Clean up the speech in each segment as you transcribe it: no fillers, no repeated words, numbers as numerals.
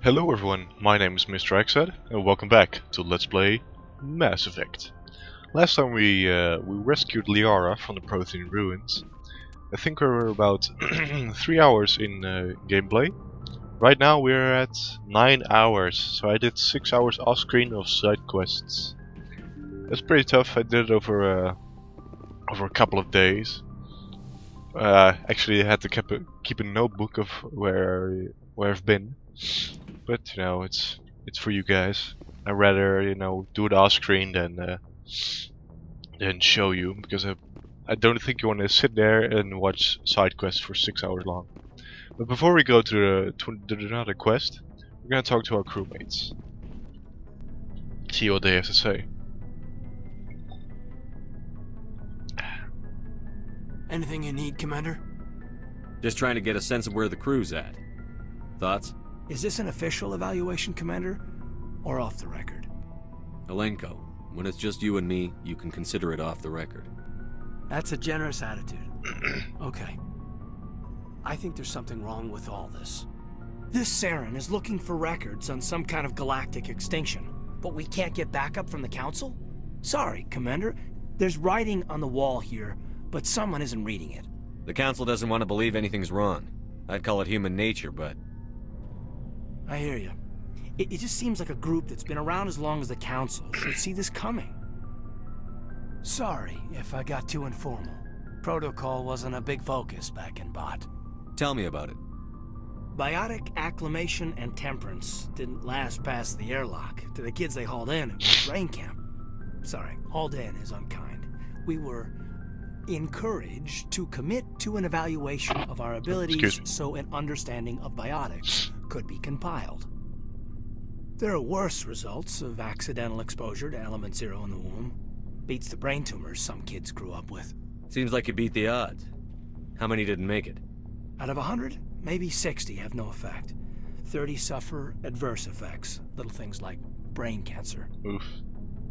Hello everyone, my name is MrAxedead and welcome back to Let's Play Mass Effect. Last time we rescued Liara from the Prothean ruins. I think we were about 3 hours in gameplay. Right now we're at 9 hours, so I did 6 hours off screen of side quests. That's pretty tough. I did it over a couple of days. Actually I had to keep a notebook of where I've been. But you know, it's for you guys. I'd rather do it off screen than show you, because I don't think you want to sit there and watch side quests for 6 hours long. But before we go to another quest, we're gonna talk to our crewmates. See what they have to say. Anything you need, Commander? Just trying to get a sense of where the crew's at. Thoughts? Is this an official evaluation, Commander? Or off the record? Alenko, when it's just you and me, you can consider it off the record. That's a generous attitude. Okay. I think there's something wrong with all this. This Saren is looking for records on some kind of galactic extinction, but we can't get backup from the Council? Sorry, Commander. There's writing on the wall here, but someone isn't reading it. The Council doesn't want to believe anything's wrong. I'd call it human nature, but... I hear you. It just seems like a group that's been around as long as the Council should see this coming. Sorry if I got too informal. Protocol wasn't a big focus back in Bot. Tell me about it. Biotic acclimation and temperance didn't last past the airlock to the kids they hauled in at brain camp. Sorry, hauled in is unkind. We were encouraged to commit to an evaluation of our abilities so an understanding of biotics could be compiled. There are worse results of accidental exposure to element 0 in the womb. Beats the brain tumors some kids grew up with. Seems like you beat the odds. How many didn't make it? Out of 100, maybe 60 have no effect. 30 suffer adverse effects, little things like brain cancer. Oof.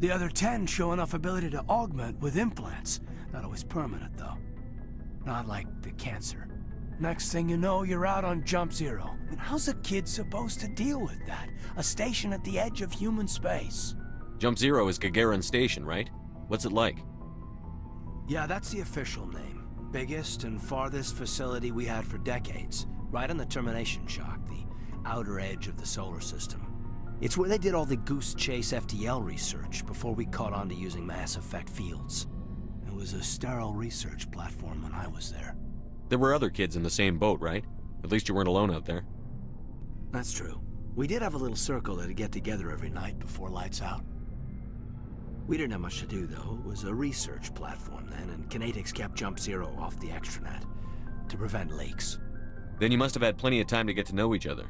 The other 10 show enough ability to augment with implants. Not always permanent, though. Not like the cancer. Next thing you know, you're out on Jump Zero. And how's a kid supposed to deal with that? A station at the edge of human space. Jump Zero is Gagarin Station, right? What's it like? Yeah, that's the official name. Biggest and farthest facility we had for decades. Right on the termination shock, the outer edge of the solar system. It's where they did all the Goose Chase FTL research before we caught on to using mass effect fields. It was a sterile research platform when I was there. There were other kids in the same boat, right? At least you weren't alone out there. That's true. We did have a little circle that'd get together every night before lights out. We didn't have much to do, though. It was a research platform then, and Kinetics kept Jump Zero off the extranet to prevent leaks. Then you must have had plenty of time to get to know each other.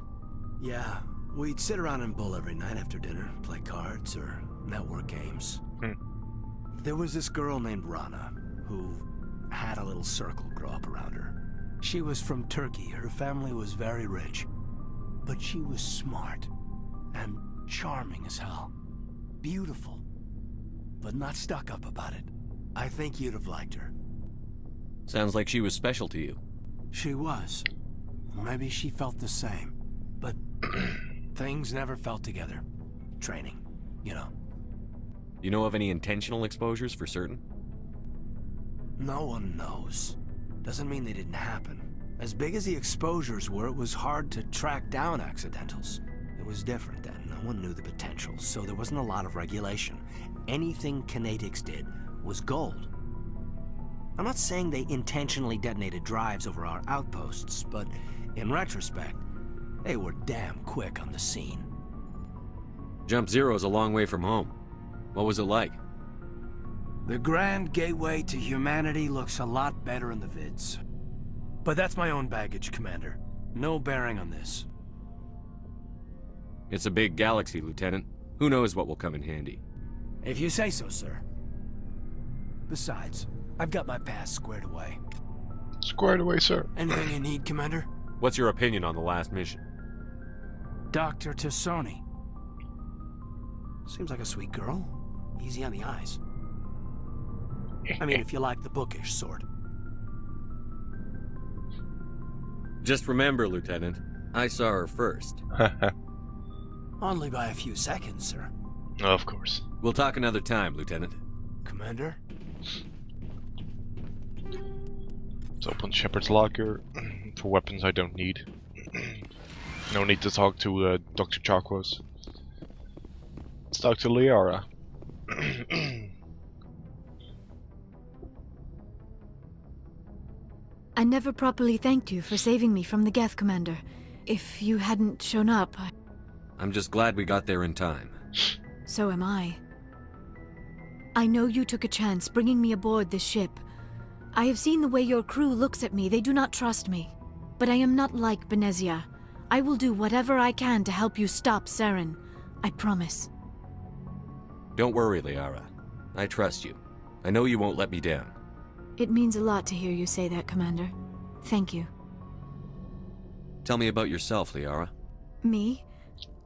Yeah, we'd sit around and bull every night after dinner, play cards or network games. There was this girl named Rana, who had a little circle grow up around her. She was from Turkey. Her family was very rich. But she was smart and charming as hell. Beautiful, but not stuck up about it. I think you'd have liked her. Sounds like she was special to you. She was. Maybe she felt the same. But things never felt together. Training, you know. You know of any intentional exposures for certain? No one knows. Doesn't mean they didn't happen. As big as the exposures were, it was hard to track down accidentals. It was different then. No one knew the potential, so there wasn't a lot of regulation. Anything Kinetics did was gold. I'm not saying they intentionally detonated drives over our outposts, but in retrospect, they were damn quick on the scene. Jump Zero is a long way from home. What was it like? The grand gateway to humanity looks a lot better in the vids. But that's my own baggage, Commander. No bearing on this. It's a big galaxy, Lieutenant. Who knows what will come in handy? If you say so, sir. Besides, I've got my past squared away. Squared away, sir. Anything you need, Commander? What's your opinion on the last mission? Dr. Tassoni. Seems like a sweet girl. Easy on the eyes. I mean, if you like the bookish sort. Just remember, Lieutenant, I saw her first. Only by a few seconds, sir. Of course. We'll talk another time, Lieutenant. Commander? Let's open Shepard's locker for weapons I don't need. No need to talk to Dr. Chakwas. Let's talk to Liara. I never properly thanked you for saving me from the Geth, Commander. If you hadn't shown up, I'm just glad we got there in time. so am I. I know you took a chance bringing me aboard this ship. I have seen the way your crew looks at me. They do not trust me. But I am not like Benezia. I will do whatever I can to help you stop Saren. I promise. Don't worry, Liara. I trust you. I know you won't let me down. It means a lot to hear you say that, Commander. Thank you. Tell me about yourself, Liara. Me?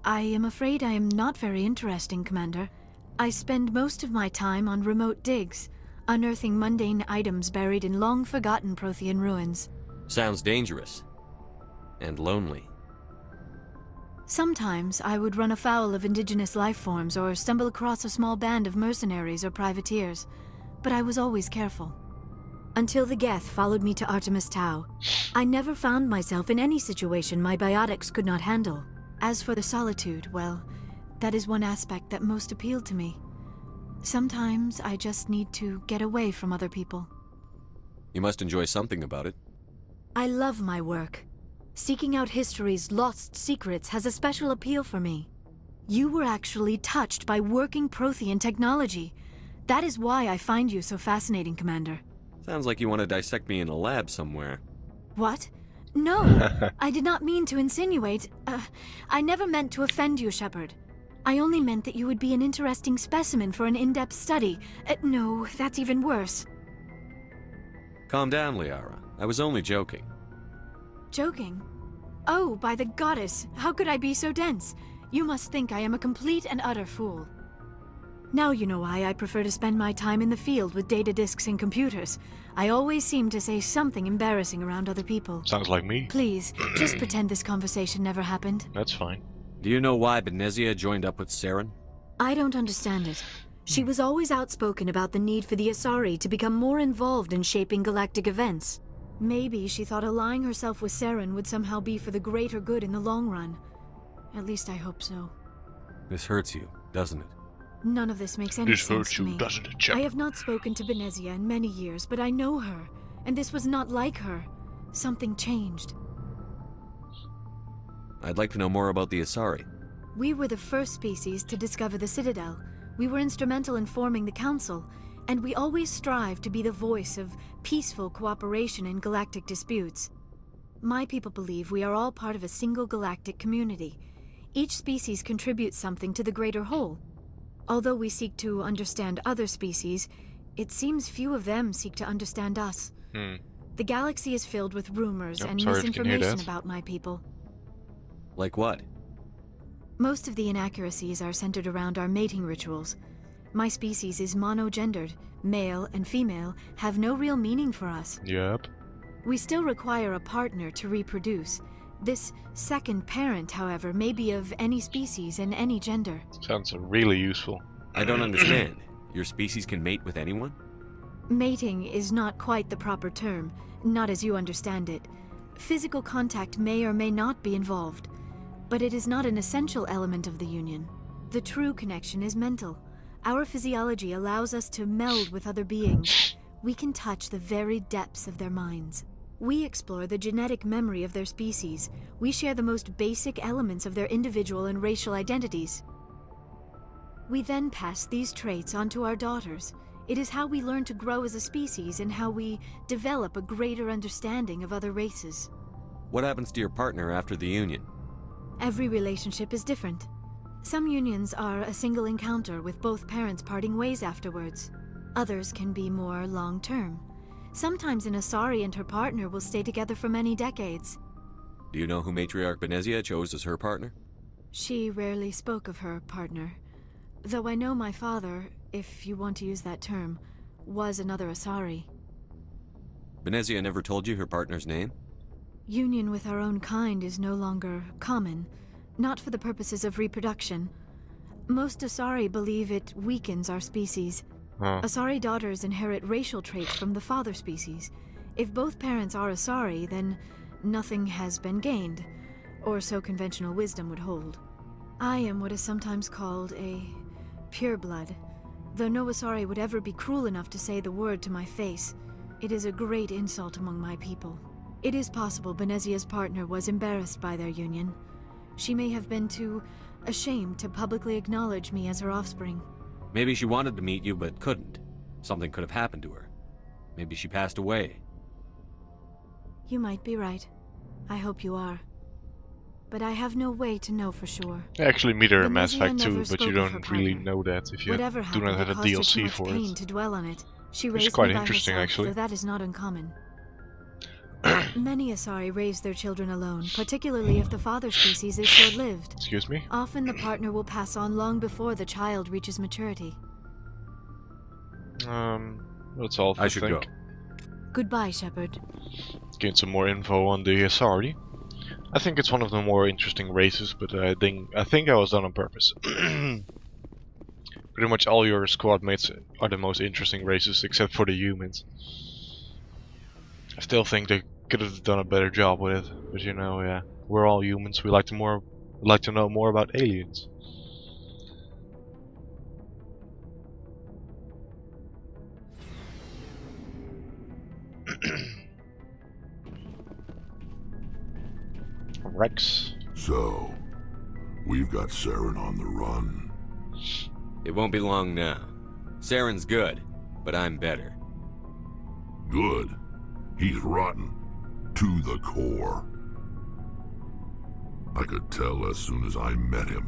I am afraid I am not very interesting, Commander. I spend most of my time on remote digs, unearthing mundane items buried in long-forgotten Prothean ruins. Sounds dangerous. And lonely. Sometimes I would run afoul of indigenous life forms or stumble across a small band of mercenaries or privateers, but I was always careful. Until the Geth followed me to Artemis Tau, I never found myself in any situation my biotics could not handle. As for the solitude, well, that is one aspect that most appealed to me. Sometimes I just need to get away from other people. You must enjoy something about it. I love my work. Seeking out history's lost secrets has a special appeal for me. You were actually touched by working Prothean technology. That is why I find you so fascinating, Commander. Sounds like you want to dissect me in a lab somewhere. What? No, I did not mean to insinuate. I never meant to offend you, Shepard. I only meant that you would be an interesting specimen for an in-depth study. No, that's even worse. Calm down, Liara. I was only joking. Joking? Oh, by the goddess, how could I be so dense? You must think I am a complete and utter fool. Now you know why I prefer to spend my time in the field with data disks and computers. I always seem to say something embarrassing around other people. Sounds like me. Please, just pretend this conversation never happened. That's fine. Do you know why Benezia joined up with Saren? I don't understand it. She was always outspoken about the need for the Asari to become more involved in shaping galactic events. Maybe she thought allying herself with Saren would somehow be for the greater good in the long run. At least I hope so. This hurts you, doesn't it? None of this makes any This sense hurts to you, me. doesn't it, Shepard? I have not spoken to Benezia in many years, but I know her, and this was not like her. Something changed. I'd like to know more about the Asari. We were the first species to discover the Citadel. We were instrumental in forming the Council, and we always strive to be the voice of peaceful cooperation in galactic disputes. My people believe we are all part of a single galactic community. Each species contributes something to the greater whole. Although we seek to understand other species, it seems few of them seek to understand us. The galaxy is filled with rumors and sorry if you can hear misinformation that. about my people. Like what? Most of the inaccuracies are centered around our mating rituals. My species is monogendered. Male and female have no real meaning for us. Yep. We still require a partner to reproduce. This second parent, however, may be of any species and any gender. Sounds really useful. I don't understand. Your species can mate with anyone? Mating is not quite the proper term, not as you understand it. Physical contact may or may not be involved, but it is not an essential element of the union. The true connection is mental. Our physiology allows us to meld with other beings. We can touch the very depths of their minds. We explore the genetic memory of their species. We share the most basic elements of their individual and racial identities. We then pass these traits on to our daughters. It is how we learn to grow as a species and how we develop a greater understanding of other races. What happens to your partner after the union? Every relationship is different. Some unions are a single encounter with both parents parting ways afterwards. Others can be more long-term. Sometimes an Asari and her partner will stay together for many decades. Do you know who Matriarch Benezia chose as her partner? She rarely spoke of her partner. Though I know my father, if you want to use that term, was another Asari. Benezia never told you her partner's name? Union with our own kind is no longer common. not for the purposes of reproduction. Most Asari believe it weakens our species. Asari daughters inherit racial traits from the father species. If both parents are Asari, then nothing has been gained, or so conventional wisdom would hold. I am what is sometimes called a pureblood, though no Asari would ever be cruel enough to say the word to my face. It is a great insult among my people. It is possible Benezia's partner was embarrassed by their union. She may have been too ashamed to publicly acknowledge me as her offspring. Maybe she wanted to meet you but couldn't. Something could have happened to her. Maybe she passed away. You might be right. I hope you are. But I have no way to know for sure. I actually meet her in Mass Benezia Effect 2, never but spoke you of don't her really partner. know that if you Whatever do happened, not have it a caused her too DLC much for pain it. to dwell on it. She Which is raised quite me by interesting, herself, actually. though that is not uncommon. Many Asari raise their children alone, particularly if the father species is short-lived. Excuse me? Often the partner will pass on long before the child reaches maturity. That's all I should go. Goodbye, Shepard. Gain some more info on the Asari. I think it's one of the more interesting races, but I think I was done on purpose. Pretty much all your squad mates are the most interesting races, except for the humans. I still think they could have done a better job with it, but you know, yeah, we're all humans. We like to know more about aliens. Rex. So, we've got Saren on the run. It won't be long now. Saren's good, but I'm better. Good. He's rotten. To the core. I could tell as soon as I met him.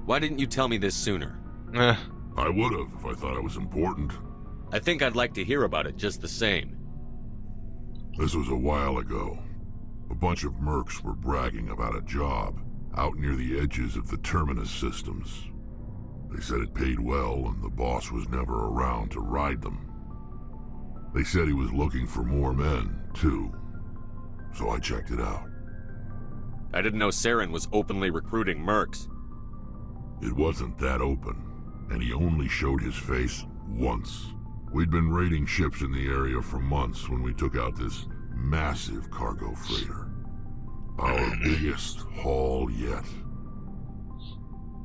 Why didn't you tell me this sooner? I would have if I thought it was important. I think I'd like to hear about it just the same. This was a while ago. A bunch of mercs were bragging about a job out near the edges of the Terminus systems. They said it paid well and the boss was never around to ride them. They said he was looking for more men, too. So I checked it out. I didn't know Saren was openly recruiting mercs. It wasn't that open, and he only showed his face once. We'd been raiding ships in the area for months when we took out this massive cargo freighter. Our biggest haul yet.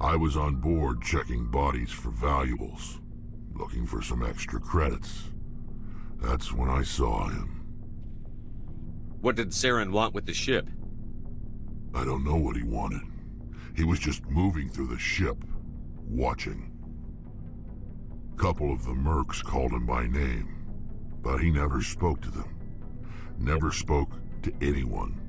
I was on board checking bodies for valuables, looking for some extra credits. That's when I saw him. What did Saren want with the ship? I don't know what he wanted. He was just moving through the ship, watching. Couple of the mercs called him by name, but he never spoke to them. Never spoke to anyone.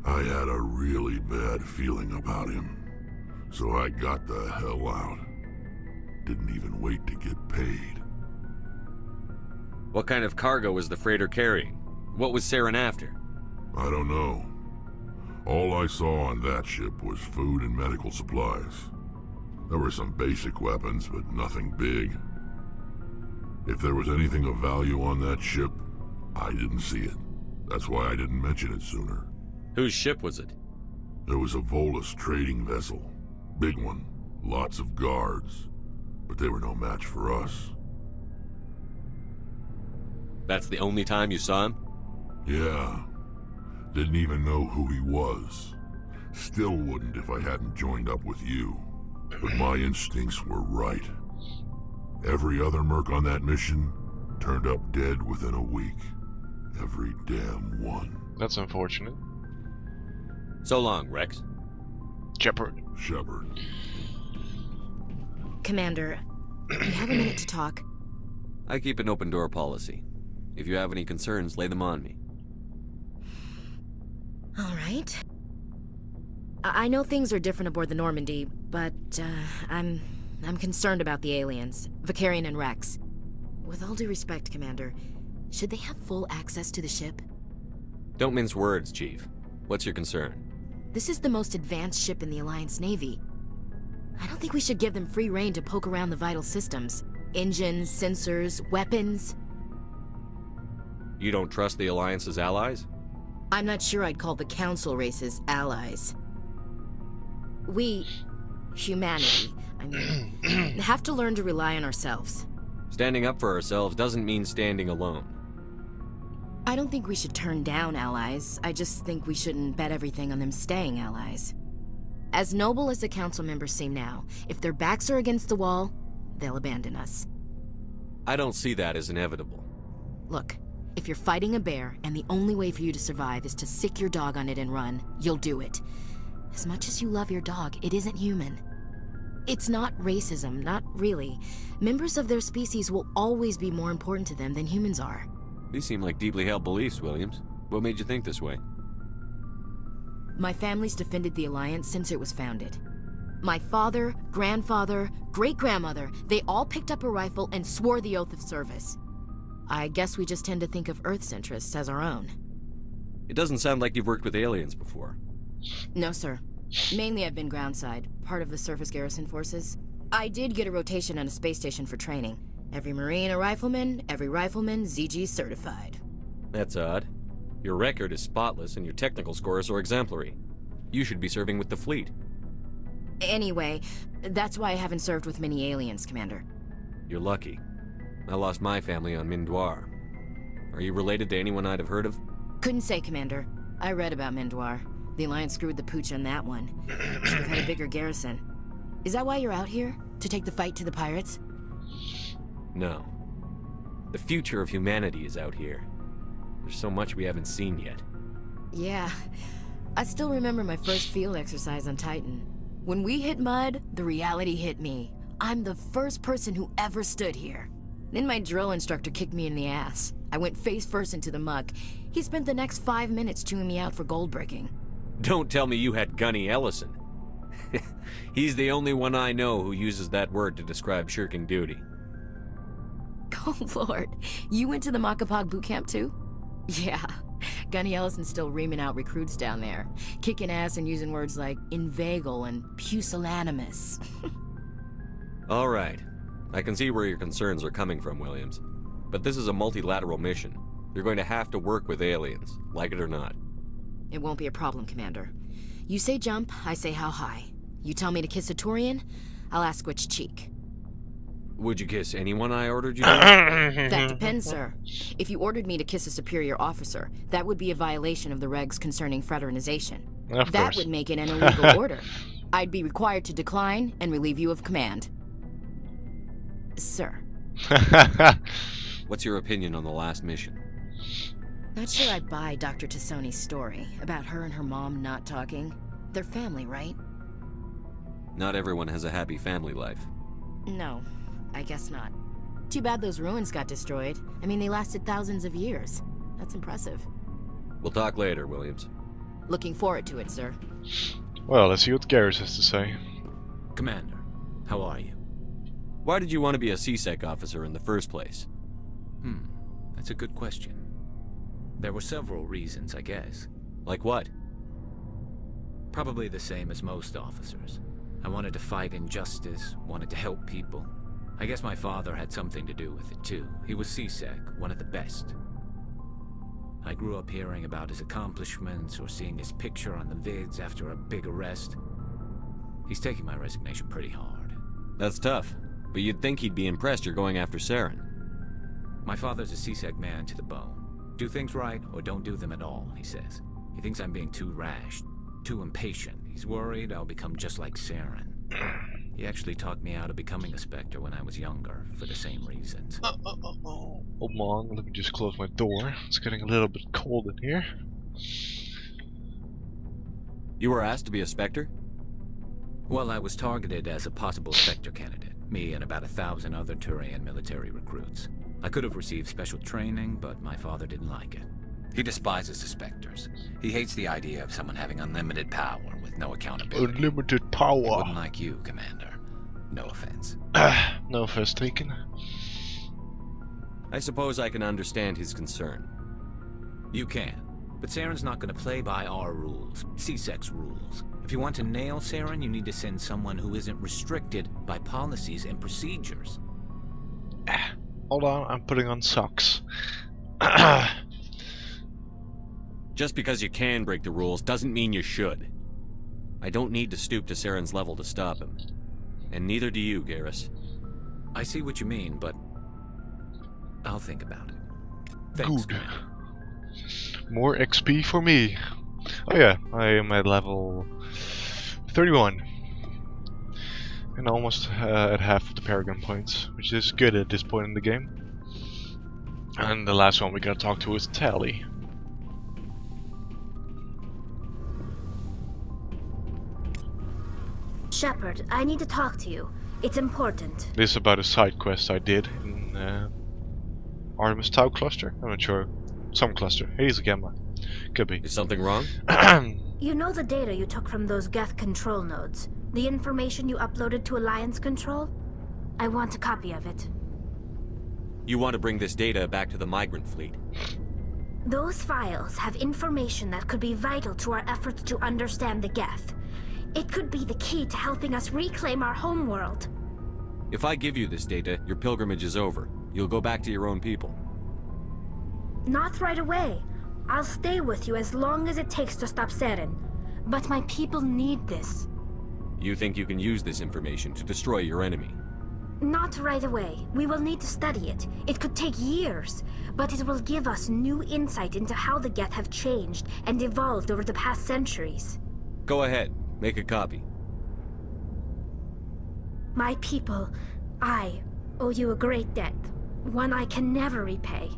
I had a really bad feeling about him, so I got the hell out. Didn't even wait to get paid. What kind of cargo was the freighter carrying? What was Saren after? I don't know. All I saw on that ship was food and medical supplies. There were some basic weapons, but nothing big. If there was anything of value on that ship, I didn't see it. That's why I didn't mention it sooner. Whose ship was it? It was a Volus trading vessel. Big one. Lots of guards. But they were no match for us. That's the only time you saw him? Yeah. Didn't even know who he was. Still wouldn't if I hadn't joined up with you. But my instincts were right. Every other merc on that mission turned up dead within a week. Every damn one. That's unfortunate. So long, Rex. Shepard. Commander, we have a minute to talk. I keep an open door policy. If you have any concerns, lay them on me. All right. I know things are different aboard the Normandy, but I'm concerned about the aliens, Vicarian and Rex. With all due respect, Commander, should they have full access to the ship? Don't mince words, Chief. What's your concern? This is the most advanced ship in the Alliance Navy. I don't think we should give them free rein to poke around the vital systems. Engines, sensors, weapons. You don't trust the Alliance's allies? I'm not sure I'd call the Council races allies. We, humanity, I mean, have to learn to rely on ourselves. Standing up for ourselves doesn't mean standing alone. I don't think we should turn down allies. I just think we shouldn't bet everything on them staying allies. As noble as the council members seem now, if their backs are against the wall, they'll abandon us. I don't see that as inevitable. Look, if you're fighting a bear and the only way for you to survive is to sick your dog on it and run, you'll do it. As much as you love your dog, it isn't human. It's not racism, not really. Members of their species will always be more important to them than humans are. These seem like deeply held beliefs, Williams. What made you think this way? My family's defended the Alliance since it was founded. My father, grandfather, great-grandmother, they all picked up a rifle and swore the oath of service. I guess we just tend to think of Earth's interests as our own. It doesn't sound like you've worked with aliens before. No, sir. Mainly I've been groundside, part of the surface garrison forces. I did get a rotation on a space station for training. Every Marine a rifleman, every rifleman ZG certified. That's odd. Your record is spotless and your technical scores are exemplary. You should be serving with the fleet. Anyway, that's why I haven't served with many aliens, Commander. You're lucky. I lost my family on Mindoir. Are you related to anyone I'd have heard of? Couldn't say, Commander. I read about Mindoir. The Alliance screwed the pooch on that one. Should have had a bigger garrison. Is that why you're out here? To take the fight to the pirates? No. The future of humanity is out here. There's so much we haven't seen yet. Yeah. I still remember my first field exercise on Titan. When we hit mud, the reality hit me. I'm the first person who ever stood here. Then my drill instructor kicked me in the ass. I went face first into the muck. He spent the next 5 minutes chewing me out for gold breaking. Don't tell me you had Gunny Ellison. He's the only one I know who uses that word to describe shirking duty. Oh, Lord. You went to the Macapog boot camp, too? Yeah. Gunny Ellison's still reaming out recruits down there. Kicking ass and using words like inveigle and pusillanimous. All right. I can see where your concerns are coming from, Williams. But this is a multilateral mission. You're going to have to work with aliens, like it or not. It won't be a problem, Commander. You say jump, I say how high. You tell me to kiss a Turian, I'll ask which cheek. Would you kiss anyone I ordered you to? That depends, sir. If you ordered me to kiss a superior officer, that would be a violation of the regs concerning fraternization. Of That course. would make it an illegal order. I'd be required to decline and relieve you of command. Sir. What's your opinion on the last mission? Not sure I'd buy Dr. Tassoni's story about her and her mom not talking. They're family, right? Not everyone has a happy family life. No, I guess not. Too bad those ruins got destroyed. I mean, they lasted thousands of years. That's impressive. We'll talk later, Williams. Looking forward to it, sir. Well, let's see what Garrus has to say. Commander, how are you? Why did you want to be a CSEC officer in the first place? That's a good question. There were several reasons, I guess. Like what? Probably the same as most officers. I wanted to fight injustice, wanted to help people. I guess my father had something to do with it too. He was CSEC, one of the best. I grew up hearing about his accomplishments or seeing his picture on the vids after a big arrest. He's taking my resignation pretty hard. That's tough, but you'd think he'd be impressed you're going after Saren. My father's a CSEC man to the bone. Do things right or don't do them at all, he says. He thinks I'm being too rash, too impatient. He's worried I'll become just like Saren. He actually talked me out of becoming a Spectre when I was younger, for the same reasons. Hold on, let me just close my door. It's getting a little bit cold in here. You were asked to be a Spectre? Well, I was targeted as a possible Spectre candidate. Me and about 1,000 other Turian military recruits. I could have received special training, but my father didn't like it. He despises the Spectres. He hates the idea of someone having unlimited power with no accountability. Unlimited He power. wouldn't like you, Commander. No offense. No offense taken. I suppose I can understand his concern. You can. But Saren's not going to play by our rules, CSEC's rules. If you want to nail Saren, you need to send someone who isn't restricted by policies and procedures. Hold on, I'm putting on socks. Just because you can break the rules doesn't mean you should. I don't need to stoop to Saren's level to stop him. And neither do you, Garrus. I see what you mean, but I'll think about it. Thanks, Good. Commander. More XP for me. Oh yeah, I am at level 31. And almost at half of the Paragon points, which is good at this point in the game. And the last one we gotta talk to is Tally. Shepard, I need to talk to you. It's important. This is about a side quest I did in Artemis Tau cluster? I'm not sure. Some cluster. He's a gamma. Could be. Is something wrong? You know the data you took from those Geth control nodes? The information you uploaded to Alliance Control? I want a copy of it. You want to bring this data back to the migrant fleet? Those files have information that could be vital to our efforts to understand the Geth. It could be the key to helping us reclaim our homeworld. If I give you this data, your pilgrimage is over. You'll go back to your own people. Not right away. I'll stay with you as long as it takes to stop Saren. But my people need this. You think you can use this information to destroy your enemy? Not right away. We will need to study it. It could take years, but it will give us new insight into how the Geth have changed and evolved over the past centuries. Go ahead. Make a copy. My people, I owe you a great debt. One I can never repay.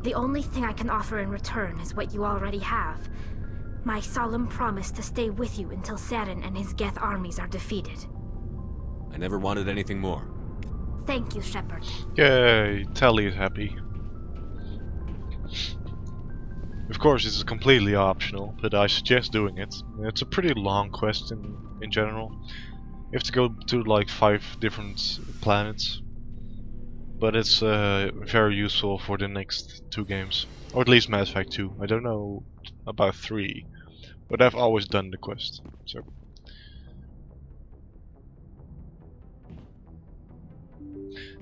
The only thing I can offer in return is what you already have. My solemn promise to stay with you until Saren and his Geth armies are defeated. I never wanted anything more. Thank you, Shepard. Yay, Tally is happy. Of course, this is completely optional, but I suggest doing it. It's a pretty long quest in general. You have to go to like 5 different planets. But it's very useful for the next 2 games. Or at least Mass Effect 2. I don't know about 3. But I've always done the quest.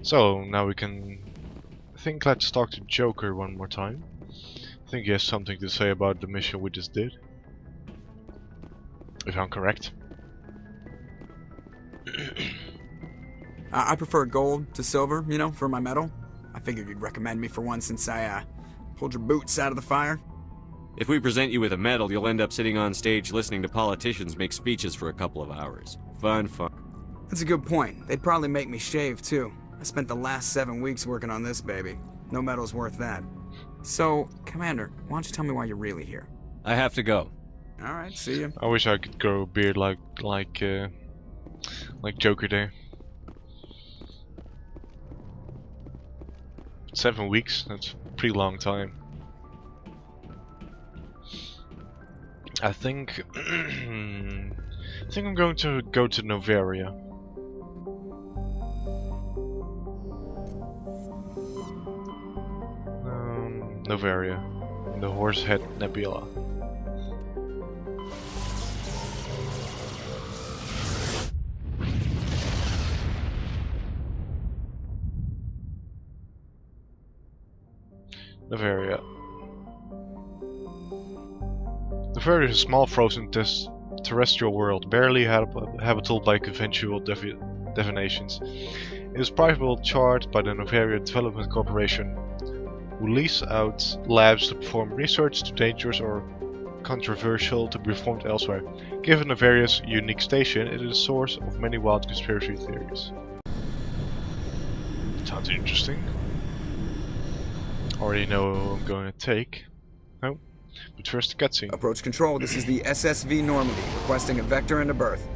So now we can... I think let's talk to Joker one more time. I think he has something to say about the mission we just did. If I'm correct. I prefer gold to silver, you know, for my medal. I figured you'd recommend me for one since I pulled your boots out of the fire. If we present you with a medal, you'll end up sitting on stage listening to politicians make speeches for a couple of hours. Fun. That's a good point. They'd probably make me shave, too. I spent the last 7 weeks working on this baby. No medal's worth that. So, Commander, why don't you tell me why you're really here? I have to go. Alright, see ya. I wish I could grow a beard like Joker there. 7 weeks, that's a pretty long time. I think I'm going to go to Novaria. Novaria, the Horsehead Nebula. Novaria. Novaria is a small frozen terrestrial world, barely habitable by conventional definitions. It is privately chartered by the Novaria Development Corporation, who lease out labs to perform research too dangerous or controversial to be performed elsewhere. Given Novaria's unique station, it is a source of many wild conspiracy theories. Sounds interesting. Already know who I'm going to take. Oh, but first the cutscene. Approach control, this is the SSV Normandy, requesting a vector and a berth.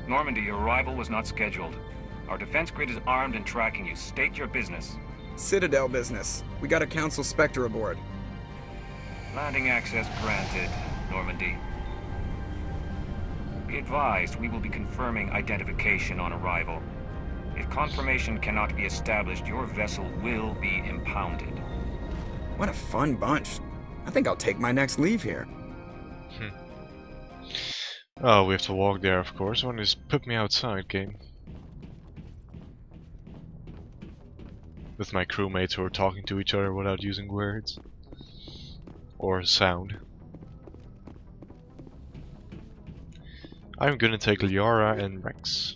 Normandy, your arrival was not scheduled. Our defense grid is armed and tracking you. State your business. Citadel business. We got a Council Spectre aboard. Landing access granted, Normandy. Be advised, we will be confirming identification on arrival. If confirmation cannot be established, your vessel will be impounded. What a fun bunch. I think I'll take my next leave here. Oh, we have to walk there, of course. One is put me outside game. With my crewmates who are talking to each other without using words. Or sound. I'm gonna take Liara and Rex.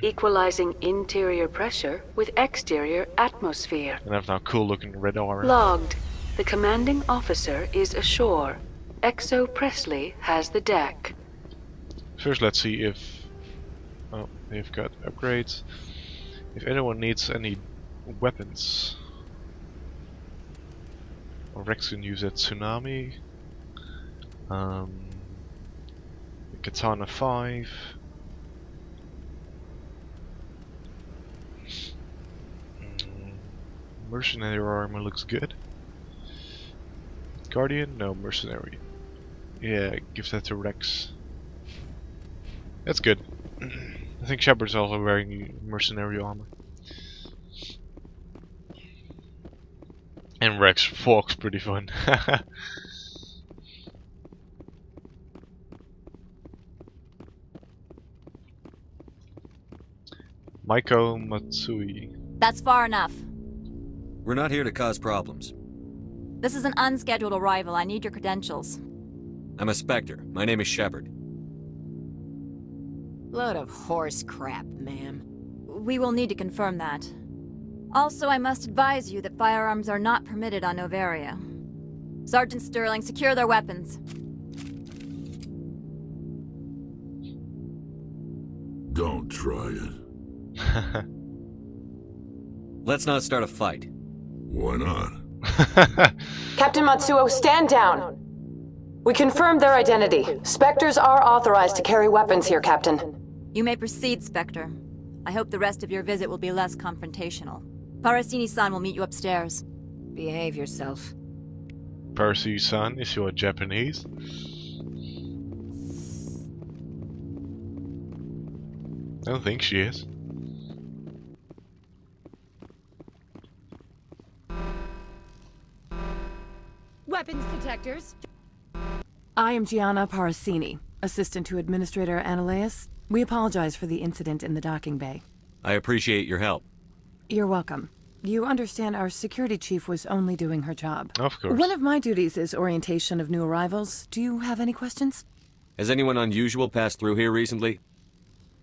Equalizing interior pressure with exterior atmosphere. And I have now cool looking red aura. Logged. The commanding officer is ashore. Exo Presley has the deck. First, let's see if... Oh, they've got upgrades. If anyone needs any weapons. Rex can use that tsunami. The Katana 5. Mercenary armor looks good. Guardian? No, mercenary. Yeah, give that to Rex. That's good. I think Shepard's also wearing mercenary armor. And Rex Falk's pretty fun. Maiko Matsui. That's far enough. We're not here to cause problems. This is an unscheduled arrival. I need your credentials. I'm a Spectre. My name is Shepard. Load of horse crap, ma'am. We will need to confirm that. Also, I must advise you that firearms are not permitted on Novaria. Sergeant Sterling, secure their weapons. Don't try it. Let's not start a fight. Why not? Captain Matsuo, stand down! We confirmed their identity. Spectres are authorized to carry weapons here, Captain. You may proceed, Spectre. I hope the rest of your visit will be less confrontational. Parasini-san will meet you upstairs. Behave yourself. Parasini-san, is you Japanese? I don't think she is. Weapons detectors. I am Gianna Parasini, assistant to Administrator Ananias. We apologize for the incident in the docking bay. I appreciate your help. You're welcome. You understand our security chief was only doing her job. Of course. One of my duties is orientation of new arrivals. Do you have any questions? Has anyone unusual passed through here recently?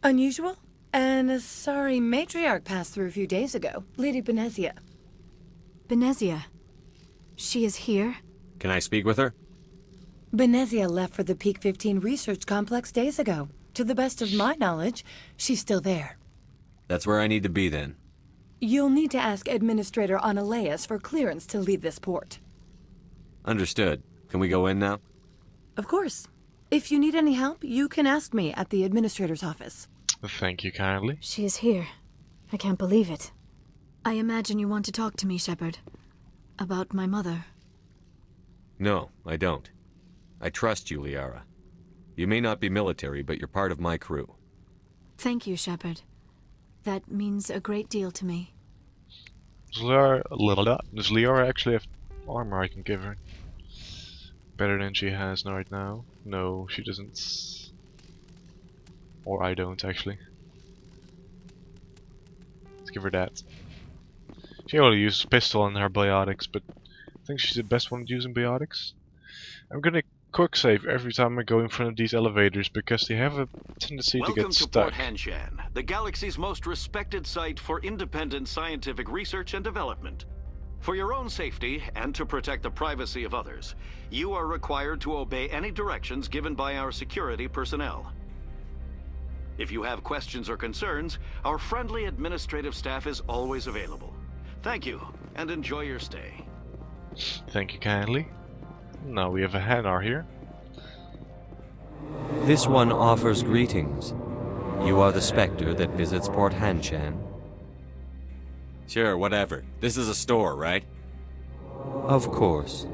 Unusual? And a sorry matriarch passed through a few days ago. Lady Benezia. Benezia? She is here? Can I speak with her? Benezia left for the Peak 15 research complex days ago. To the best of my knowledge, she's still there. That's where I need to be then. You'll need to ask Administrator Ananias for clearance to leave this port. Understood. Can we go in now? Of course. If you need any help, you can ask me at the Administrator's office. Thank you kindly. She is here. I can't believe it. I imagine you want to talk to me, Shepard. About my mother. No, I don't. I trust you, Liara. You may not be military, but you're part of my crew. Thank you, Shepard. That means a great deal to me. Does Liara actually have armor I can give her? Better than she has right now? No, she doesn't. Or I don't, actually. Let's give her that. She only uses pistol on her biotics, but I think she's the best one at using biotics. I'm gonna quick save every time I go in front of these elevators because they have a tendency to get stuck. Welcome to Port Hanshan, the galaxy's most respected site for independent scientific research and development. For your own safety and to protect the privacy of others, you are required to obey any directions given by our security personnel. If you have questions or concerns, our friendly administrative staff is always available. Thank you, and enjoy your stay. Thank you kindly. Now we have a Hanar here. This one offers greetings. You are the Spectre that visits Port Hanshan? Sure, whatever. This is a store, right? Of course.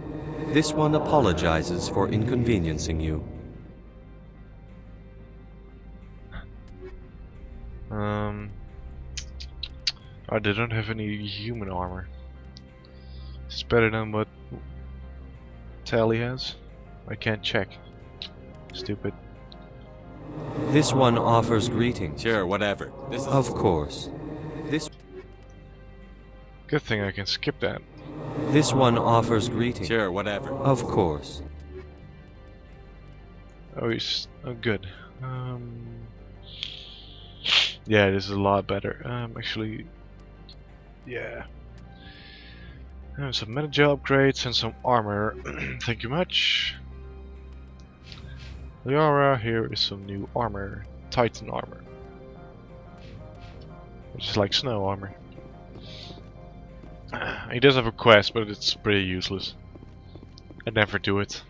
This one apologizes for inconveniencing you. I didn't have any human armor. It's better than what Tally has. I can't check. Stupid. This one offers greetings. Sure, whatever. This is of course. This Good thing I can skip that. This one offers greetings. Sure, whatever. Of course. Oh, he's good. Yeah, this is a lot better. Actually, yeah. Some meta gel upgrades and some armor. Thank you much. Liara, here is some new armor. Titan armor. Which is like snow armor. He does have a quest, but it's pretty useless. I never do it.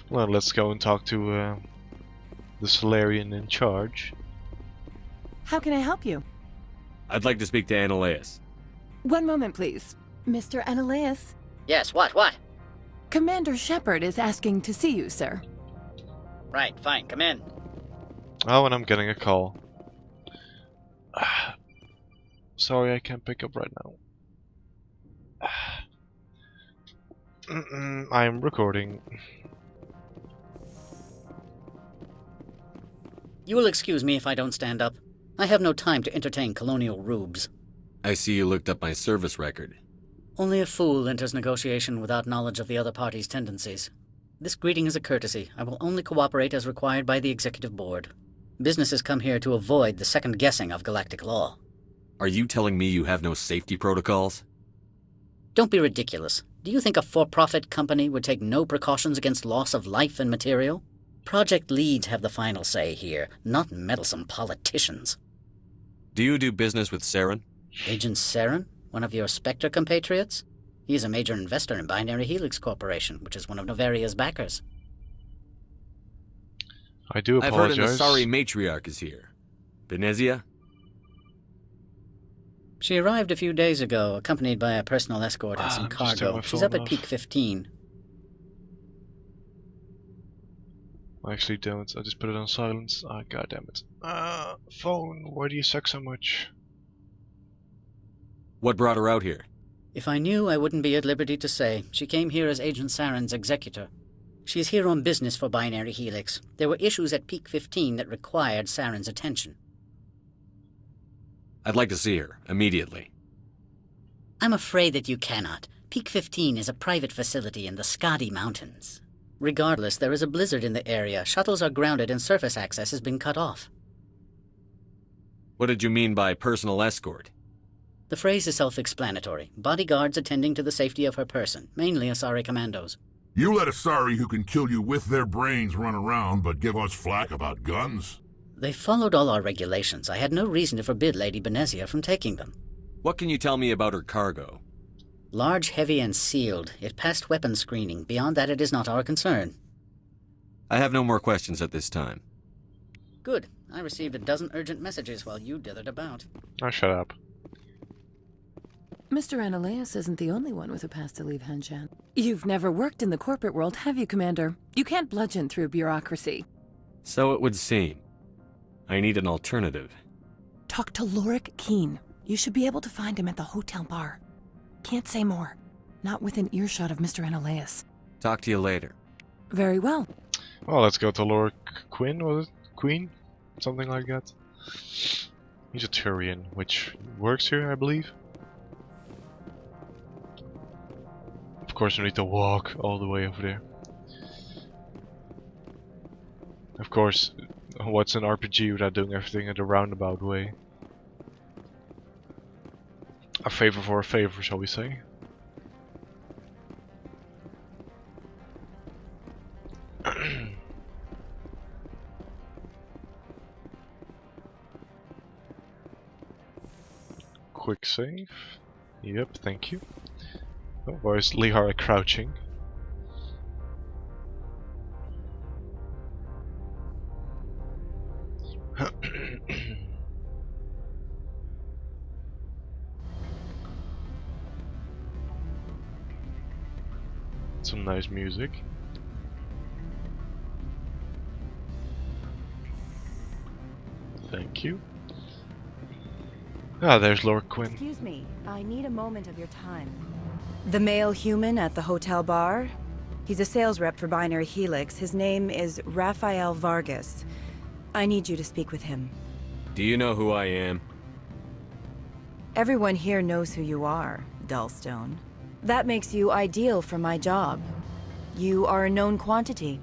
Well, let's go and talk to the Solarian in charge. How can I help you? I'd like to speak to Annaleus. One moment, please. Mr. Annaleus? Yes, what? Commander Shepard is asking to see you, sir. Right, fine, come in. Oh, and I'm getting a call. Sorry, I can't pick up right now. I'm recording. You will excuse me if I don't stand up. I have no time to entertain colonial rubes. I see you looked up my service record. Only a fool enters negotiation without knowledge of the other party's tendencies. This greeting is a courtesy. I will only cooperate as required by the Executive Board. Businesses come here to avoid the second guessing of galactic law. Are you telling me you have no safety protocols? Don't be ridiculous. Do you think a for-profit company would take no precautions against loss of life and material? Project leads have the final say here, not meddlesome politicians. Do you do business with Saren? Agent Saren? One of your Spectre compatriots? He is a major investor in Binary Helix Corporation, which is one of Novaria's backers. I do apologize. I've heard an Asari matriarch is here. Benezia? She arrived a few days ago, accompanied by a personal escort and some cargo. She's up at Peak 15. I actually don't. I just put it on silence. Ah, god damn it. Phone, why do you suck so much? What brought her out here? If I knew, I wouldn't be at liberty to say. She came here as Agent Saren's executor. She's here on business for Binary Helix. There were issues at Peak 15 that required Saren's attention. I'd like to see her, immediately. I'm afraid that you cannot. Peak 15 is a private facility in the Skadi Mountains. Regardless, there is a blizzard in the area. Shuttles are grounded and surface access has been cut off. What did you mean by personal escort? The phrase is self-explanatory. Bodyguards attending to the safety of her person, mainly Asari commandos. You let Asari who can kill you with their brains run around, but give us flack about guns? They followed all our regulations. I had no reason to forbid Lady Benezia from taking them. What can you tell me about her cargo? Large, heavy, and sealed. It passed weapons screening. Beyond that, it is not our concern. I have no more questions at this time. Good. I received a dozen urgent messages while you dithered about. Oh, shut up. Mr. Annaleus isn't the only one with a pass to leave Hanshan. You've never worked in the corporate world, have you, Commander? You can't bludgeon through bureaucracy. So it would seem. I need an alternative. Talk to Lorik Keen. You should be able to find him at the hotel bar. Can't say more. Not within earshot of Mr. Annaleus. Talk to you later. Very well. Well, let's go to Lorik Quinn, was it? Queen? Something like that. He's a Turian, which works here, I believe. Of course, we need to walk all the way over there. Of course, what's an RPG without doing everything in a roundabout way? A favor for a favor, shall we say? Quick save. Yep, thank you. Oh, why is Liara crouching? Some nice music. Thank you. Ah, there's Lord Quinn. Excuse me, I need a moment of your time. The male human at the hotel bar? He's a sales rep for Binary Helix. His name is Rafael Vargas. I need you to speak with him. Do you know who I am? Everyone here knows who you are, Dullstone. That makes you ideal for my job. You are a known quantity,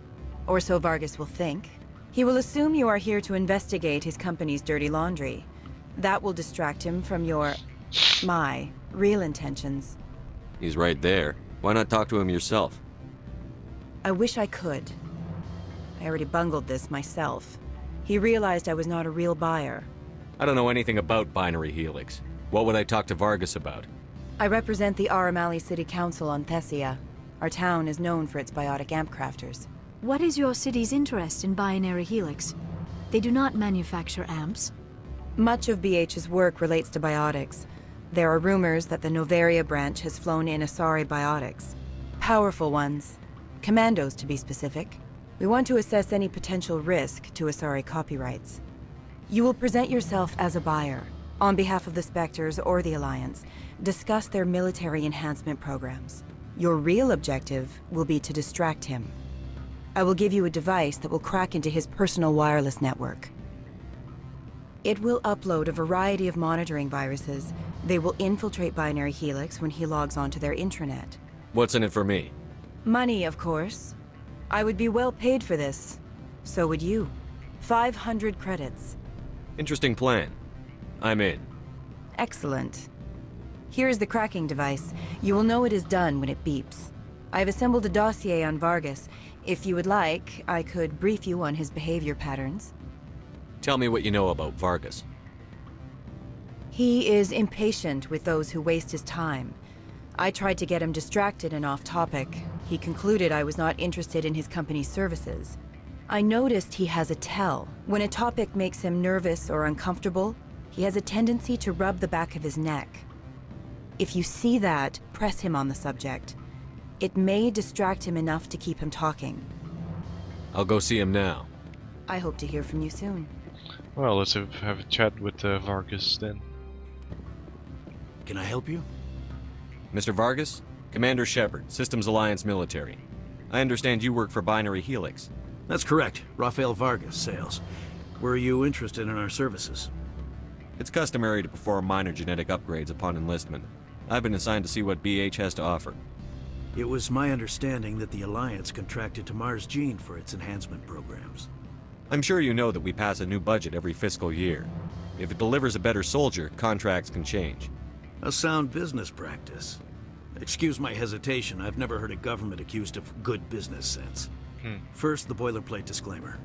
or so Vargas will think. He will assume you are here to investigate his company's dirty laundry. That will distract him from my real intentions. He's right there. Why not talk to him yourself? I wish I could. I already bungled this myself. He realized I was not a real buyer. I don't know anything about Binary Helix. What would I talk to Vargas about? I represent the Aramali City Council on Thessia. Our town is known for its biotic amp crafters. What is your city's interest in Binary Helix? They do not manufacture amps. Much of BH's work relates to biotics. There are rumors that the Noveria branch has flown in Asari biotics. Powerful ones. Commandos, to be specific. We want to assess any potential risk to Asari copyrights. You will present yourself as a buyer, on behalf of the Spectres or the Alliance. Discuss their military enhancement programs. Your real objective will be to distract him. I will give you a device that will crack into his personal wireless network. It will upload a variety of monitoring viruses. They will infiltrate Binary Helix when he logs onto their intranet. What's in it for me? Money, of course. I would be well paid for this. So would you. 500 credits. Interesting plan. I'm in. Excellent. Here is the cracking device. You will know it is done when it beeps. I have assembled a dossier on Vargas. If you would like, I could brief you on his behavior patterns. Tell me what you know about Vargas. He is impatient with those who waste his time. I tried to get him distracted and off topic. He concluded I was not interested in his company's services. I noticed he has a tell. When a topic makes him nervous or uncomfortable, he has a tendency to rub the back of his neck. If you see that, press him on the subject. It may distract him enough to keep him talking. I'll go see him now. I hope to hear from you soon. Well, let's have a chat with Vargas then. Can I help you? Mr. Vargas? Commander Shepard, Systems Alliance Military. I understand you work for Binary Helix. That's correct. Rafael Vargas, sales. Were you interested in our services? It's customary to perform minor genetic upgrades upon enlistment. I've been assigned to see what BH has to offer. It was my understanding that the Alliance contracted to Mars Gene for its enhancement programs. I'm sure you know that we pass a new budget every fiscal year. If it delivers a better soldier, contracts can change. A sound business practice. Excuse my hesitation, I've never heard a government accused of good business sense. First, the boilerplate disclaimer.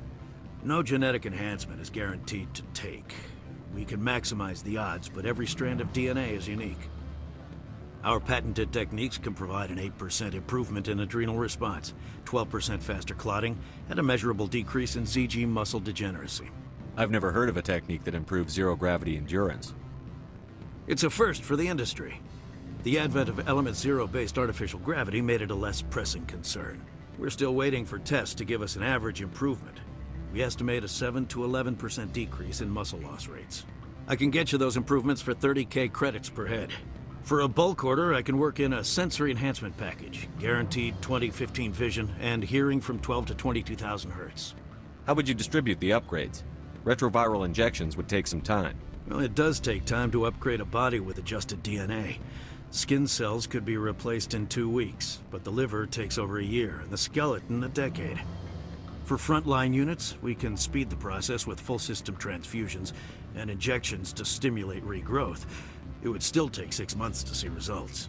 No genetic enhancement is guaranteed to take. We can maximize the odds, but every strand of DNA is unique. Our patented techniques can provide an 8% improvement in adrenal response, 12% faster clotting, and a measurable decrease in ZG muscle degeneracy. I've never heard of a technique that improves zero-gravity endurance. It's a first for the industry. The advent of element zero-based artificial gravity made it a less pressing concern. We're still waiting for tests to give us an average improvement. We estimate a 7 to 11% decrease in muscle loss rates. I can get you those improvements for 30K credits per head. For a bulk order, I can work in a sensory enhancement package, guaranteed 20/15 vision, and hearing from 12 to 22,000 hertz. How would you distribute the upgrades? Retroviral injections would take some time. Well, it does take time to upgrade a body with adjusted DNA. Skin cells could be replaced in 2 weeks, but the liver takes over a year, and the skeleton a decade. For frontline units, we can speed the process with full system transfusions and injections to stimulate regrowth. It would still take 6 months to see results.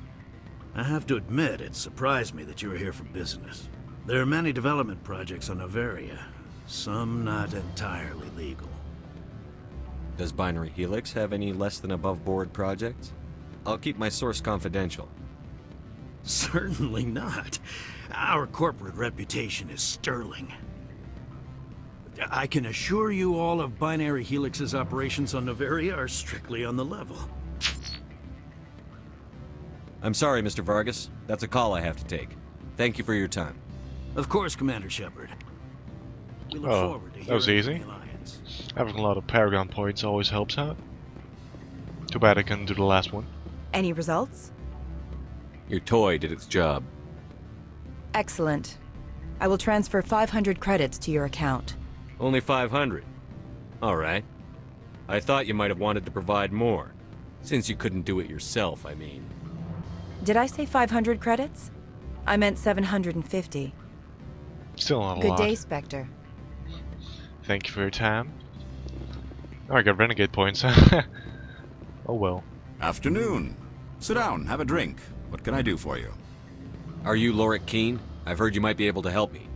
I have to admit, it surprised me that you were here for business. There are many development projects on Noveria, some not entirely legal. Does Binary Helix have any less than above-board projects? I'll keep my source confidential. Certainly not. Our corporate reputation is sterling. I can assure you all of Binary Helix's operations on Noveria are strictly on the level. I'm sorry, Mr. Vargas. That's a call I have to take. Thank you for your time. Of course, Commander Shepard. We look forward to that was hearing easy. from the Alliance. Having a lot of Paragon points always helps out. Too bad I couldn't do the last one. Any results? Your toy did its job. Excellent. I will transfer 500 credits to your account. Only 500. All right. I thought you might have wanted to provide more. Since you couldn't do it yourself, I mean. Did I say 500 credits? I meant 750. Still not a Good lot. day, Spectre. Thank you for your time. Oh, I got renegade points. Oh well. Afternoon. Sit down, have a drink. What can I do for you? Are you Lorik Keene? I've heard you might be able to help me.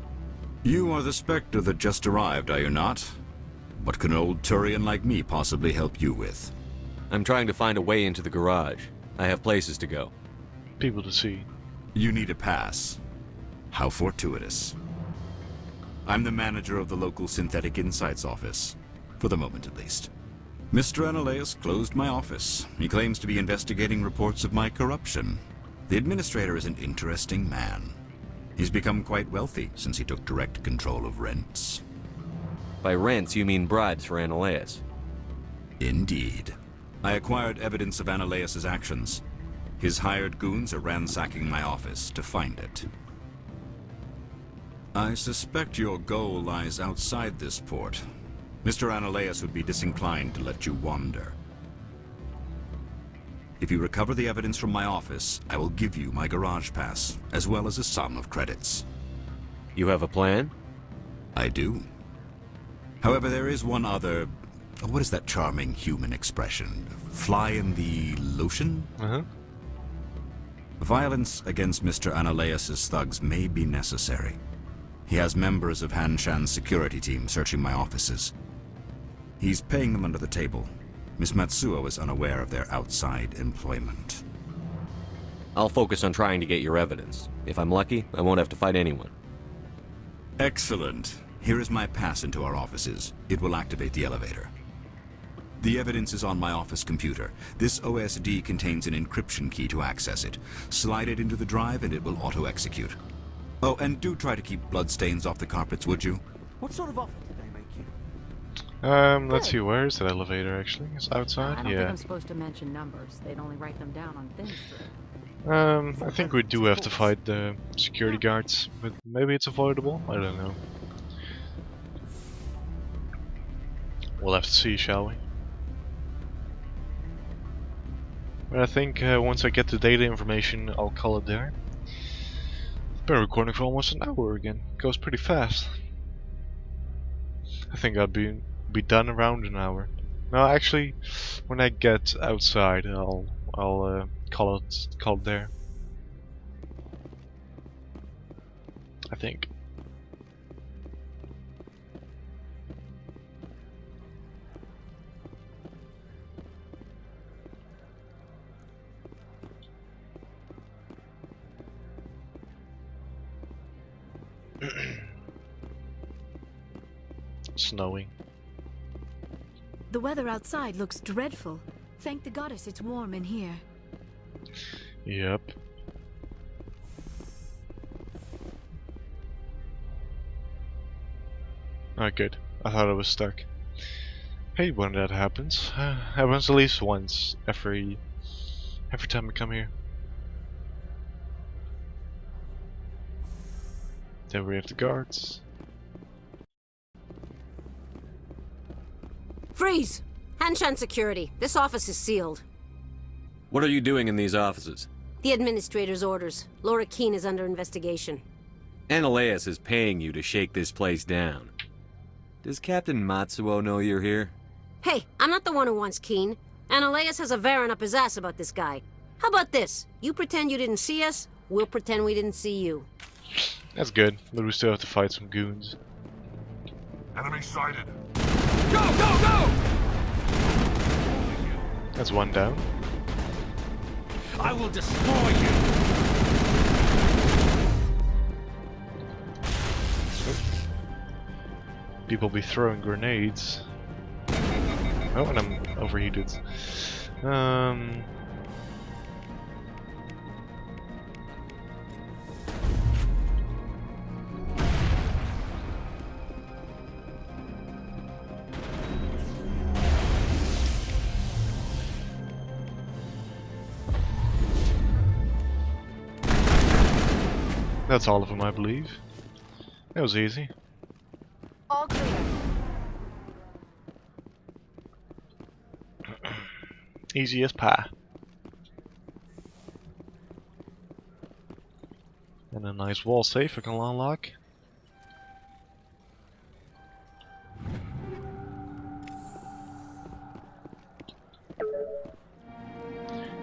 You are the Spectre that just arrived, are you not? What can an old Turian like me possibly help you with? I'm trying to find a way into the garage. I have places to go. People to see. You need a pass. How fortuitous. I'm the manager of the local Synthetic Insights office. For the moment, at least. Mr. Analaeus closed my office. He claims to be investigating reports of my corruption. The administrator is an interesting man. He's become quite wealthy since he took direct control of rents. By rents, you mean bribes for Analaeus? Indeed. I acquired evidence of Analaeus' actions. His hired goons are ransacking my office to find it. I suspect your goal lies outside this port. Mr. Analaeus would be disinclined to let you wander. If you recover the evidence from my office, I will give you my garage pass, as well as a sum of credits. You have a plan? I do. However, there is one other... What is that charming human expression? Fly in the lotion? Violence against Mr. Analaeus' thugs may be necessary. He has members of Han Shan's security team searching my offices. He's paying them under the table. Miss Matsuo is unaware of their outside employment. I'll focus on trying to get your evidence. If I'm lucky, I won't have to fight anyone. Excellent. Here is my pass into our offices. It will activate the elevator. The evidence is on my office computer. This OSD contains an encryption key to access it. Slide it into the drive and it will auto-execute. Oh, and do try to keep bloodstains off the carpets, would you? What sort of offer did they make you? Let's see, where is that elevator actually? It's outside? I don't Yeah. think I'm supposed to mention numbers. They'd only write them down on thin strip. I think we do have to fight the security guards, but maybe it's avoidable? I don't know. We'll have to see, shall we? But I think once I get the data information, I'll call it there. Been recording for almost an hour again. Goes pretty fast. I think I'll be done around an hour. No, actually, when I get outside, I'll call it there. I think. Snowing. The weather outside looks dreadful. Thank the goddess it's warm in here. Yep. Oh, good. I thought I was stuck. Hey, when that happens. Happens at least once every time I come here. There we have the guards. Freeze! Hanshan Security. This office is sealed. What are you doing in these offices? The administrator's orders. Laura Keene is under investigation. Analaeus is paying you to shake this place down. Does Captain Matsuo know you're here? Hey, I'm not the one who wants Keene. Analaeus has a Varen up his ass about this guy. How about this? You pretend you didn't see us, we'll pretend we didn't see you. That's good, but we still have to fight some goons. Enemy sighted. Go, go, go! That's one down. I will destroy you! People be throwing grenades. Oh, and I'm overheated. That's all of them, I believe. That was easy. All clear. Easy as pie. And a nice wall safe I can unlock.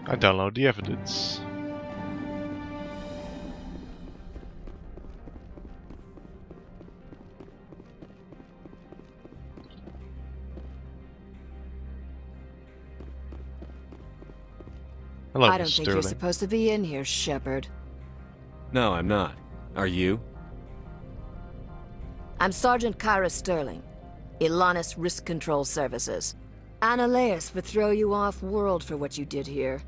I download the evidence. Hello, I don't Mr. think Sterling. you're supposed to be in here, Shepard. No, I'm not. Are you? I'm Sergeant Kyra Sterling, Ilanis Risk Control Services. Analeas would throw you off-world for what you did here.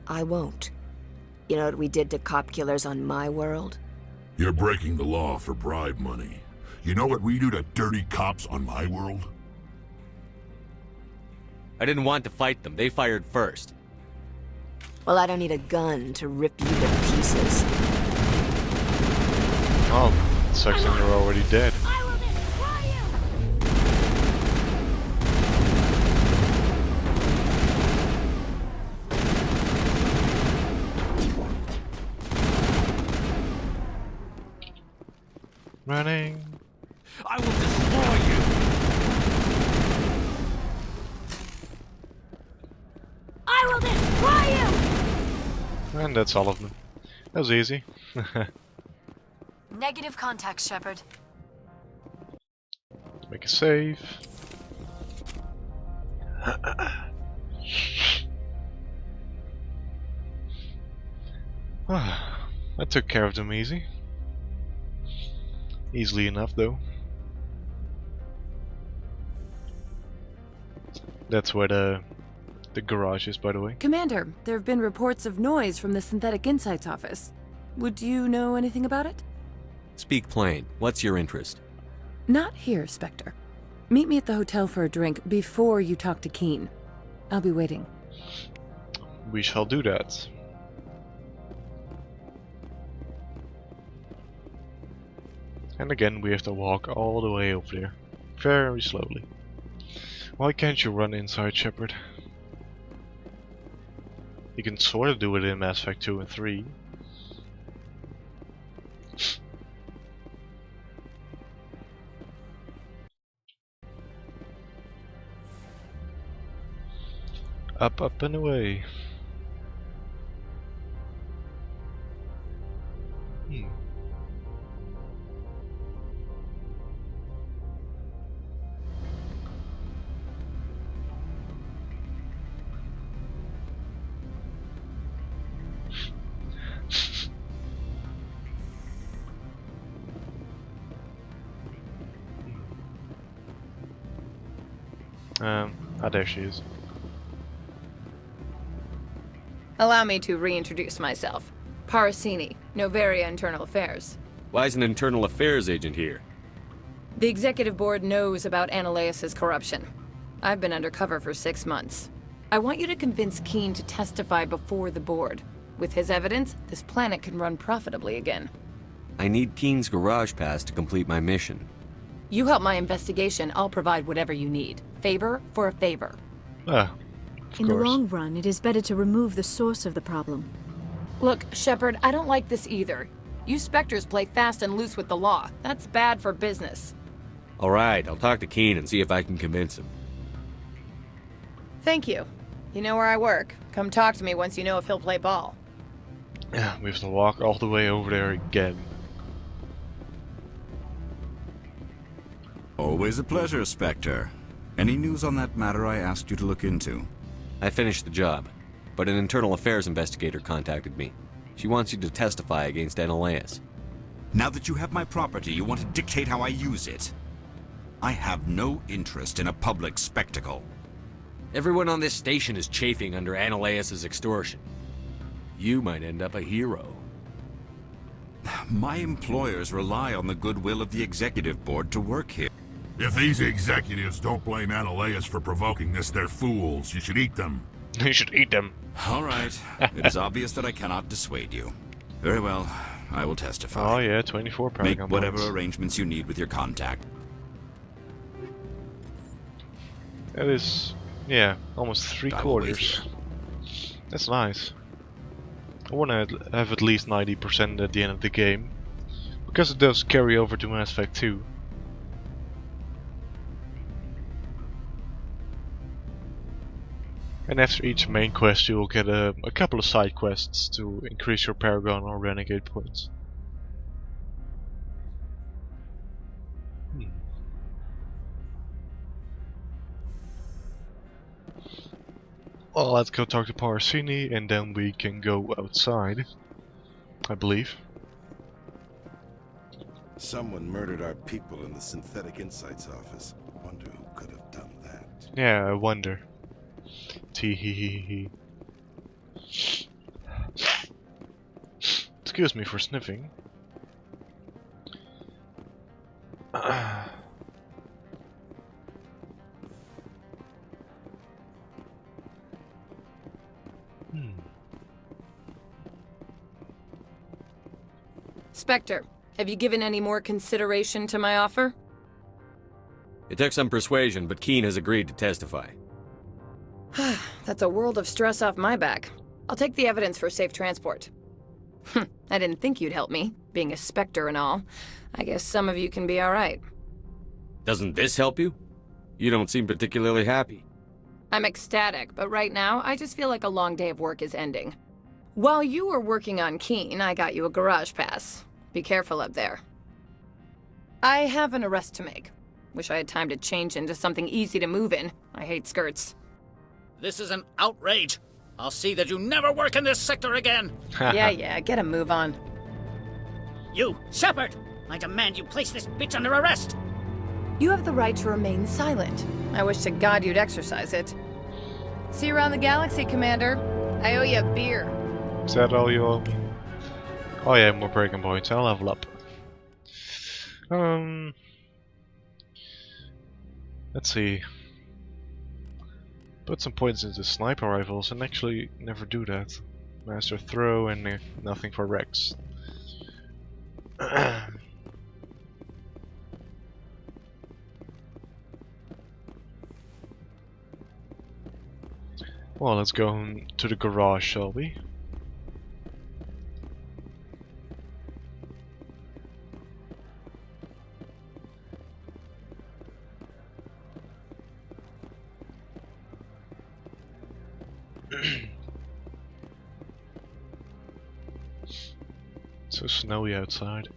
I won't. You know what we did to cop killers on my world? You're breaking the law for bribe money. You know what we do to dirty cops on my world? I didn't want to fight them. They fired first. Well, I don't need a gun to rip you to pieces. Oh, sucks when you're already dead. Running. I will destroy you! I will destroy you! And that's all of them. That was easy. Negative contact, Shepard. Make a save. I took care of them easy. Easily enough, though. That's where the garage is, by the way. Commander, there have been reports of noise from the Synthetic Insights office. Would you know anything about it? Speak plain. What's your interest? Not here, Spectre. Meet me at the hotel for a drink before you talk to Keen. I'll be waiting. We shall do that. And again, we have to walk all the way over there. Very slowly. Why can't you run inside, Shepard? You can sort of do it in Mass Effect 2 and 3. Up, up and away. There she is. Allow me to reintroduce myself. Parasini, Novaria Internal Affairs. Why is an internal affairs agent here? The Executive Board knows about Analeas' corruption. I've been undercover for 6 months. I want you to convince Keen to testify before the board. With his evidence, this planet can run profitably again. I need Keen's garage pass to complete my mission. You help my investigation, I'll provide whatever you need. Favor for a favor. In the long run, it is better to remove the source of the problem. Look, Shepard, I don't like this either. You Spectres play fast and loose with the law. That's bad for business. Alright, I'll talk to Keen and see if I can convince him. Thank you. You know where I work. Come talk to me once you know if he'll play ball. Yeah, we have to walk all the way over there again. Always a pleasure, Spectre. Any news on that matter I asked you to look into? I finished the job, but an internal affairs investigator contacted me. She wants you to testify against Analeas. Now that you have my property, you want to dictate how I use it? I have no interest in a public spectacle. Everyone on this station is chafing under Analeas' extortion. You might end up a hero. My employers rely on the goodwill of the Executive Board to work here. If these executives don't blame Analeas for provoking this, they're fools. You should eat them. You should eat them. All right. It is obvious that I cannot dissuade you. Very well. I will testify. Oh yeah, 24 Paragon Make whatever points. arrangements you need with your contact. That is Yeah, almost 3/4. That's nice. I want to have at least 90% at the end of the game, because it does carry over to Mass Effect 2. And after each main quest you will get a couple of side quests to increase your Paragon or Renegade points. Well, let's go talk to Parasini and then we can go outside, I believe. Someone murdered our people in the Synthetic Insights office. Wonder who could have done that. Yeah, I wonder. Tee-hee-hee-hee. Excuse me for sniffing. Spectre, have you given any more consideration to my offer? It took some persuasion, but Keen has agreed to testify. That's a world of stress off my back. I'll take the evidence for safe transport. I didn't think you'd help me, being a Spectre and all. I guess some of you can be alright. Doesn't this help you? You don't seem particularly happy. I'm ecstatic, but right now, I just feel like a long day of work is ending. While you were working on Keen, I got you a garage pass. Be careful up there. I have an arrest to make. Wish I had time to change into something easy to move in. I hate skirts. This is an outrage. I'll see that you never work in this sector again. Yeah, get a move on. You, Shepard! I demand you place this bitch under arrest! You have the right to remain silent. I wish to God you'd exercise it. See you around the galaxy, Commander. I owe you a beer. Is that all you owe me? Oh yeah, more breaking points. I'll level up. Let's see. Put some points into sniper rifles and actually never do that. Master throw and nothing for Rex. Well, let's go to the garage, shall we? So snowy outside.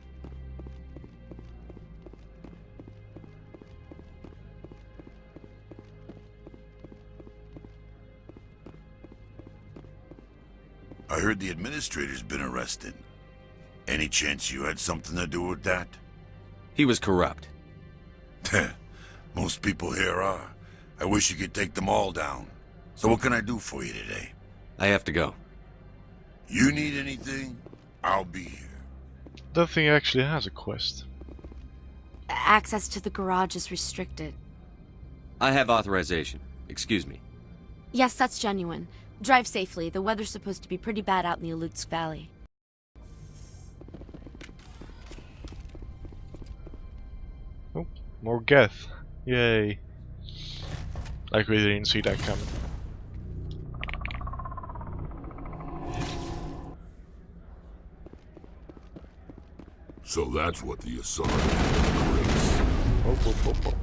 I heard the administrator's been arrested. Any chance you had something to do with that? He was corrupt. Most people here are. I wish you could take them all down. So what can I do for you today? I have to go. You need anything? I'll be here. That thing actually has a quest. Access to the garage is restricted. I have authorization. Excuse me. Yes, that's genuine. Drive safely. The weather's supposed to be pretty bad out in the Alutsk Valley. Oh, more Geth. Yay. Like we didn't see that coming. So that's what the Asari creates. Oh, oh, oh, oh.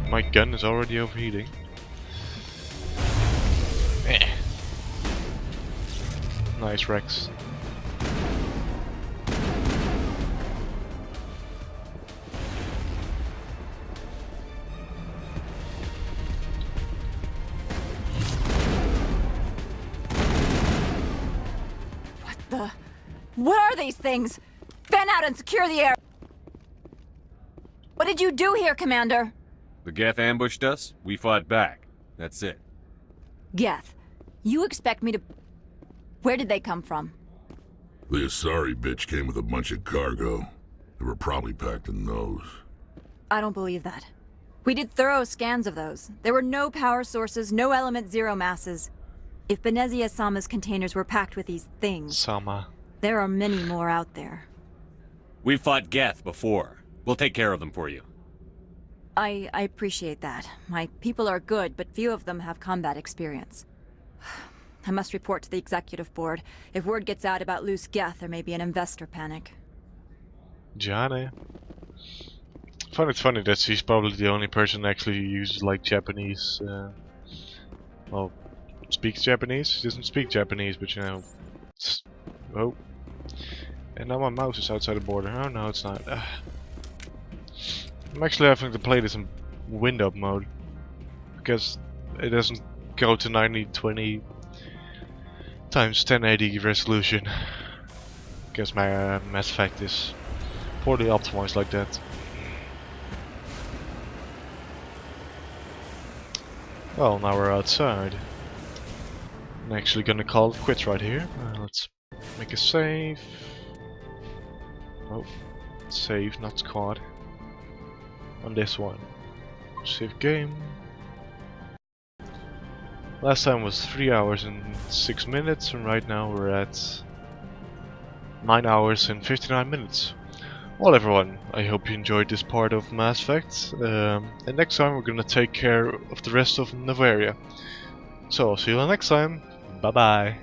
My gun is already overheating. Nice, Rex. What are these things? Fan out and secure the air! What did you do here, Commander? The Geth ambushed us, we fought back. That's it. Geth, you expect me to... Where did they come from? The Asari bitch came with a bunch of cargo. They were probably packed in those. I don't believe that. We did thorough scans of those. There were no power sources, no element zero masses. If Benezia Sama's containers were packed with these things... Sama. There are many more out there. We've fought Geth before. We'll take care of them for you. I appreciate that. My people are good, but few of them have combat experience. I must report to the executive board. If word gets out about loose Geth, there may be an investor panic. Johnny. I find it funny that she's probably the only person actually who uses like Japanese, well, speaks Japanese. She doesn't speak Japanese, but you know. Oh. And now my mouse is outside the border. Oh no, it's not. I'm actually having to play this in wind-up mode. Because it doesn't go to 9020 times 1080 resolution. Because my Mass Effect is poorly optimized like that. Well, now we're outside. I'm actually gonna call it quits right here. Let's make a save. Oh, save, not squad. On this one. Save game. Last time was 3 hours and 6 minutes, and right now we're at 9 hours and 59 minutes. Well everyone, I hope you enjoyed this part of Mass Effect, and next time we're gonna take care of the rest of Noveria. So I'll see you next time, bye bye!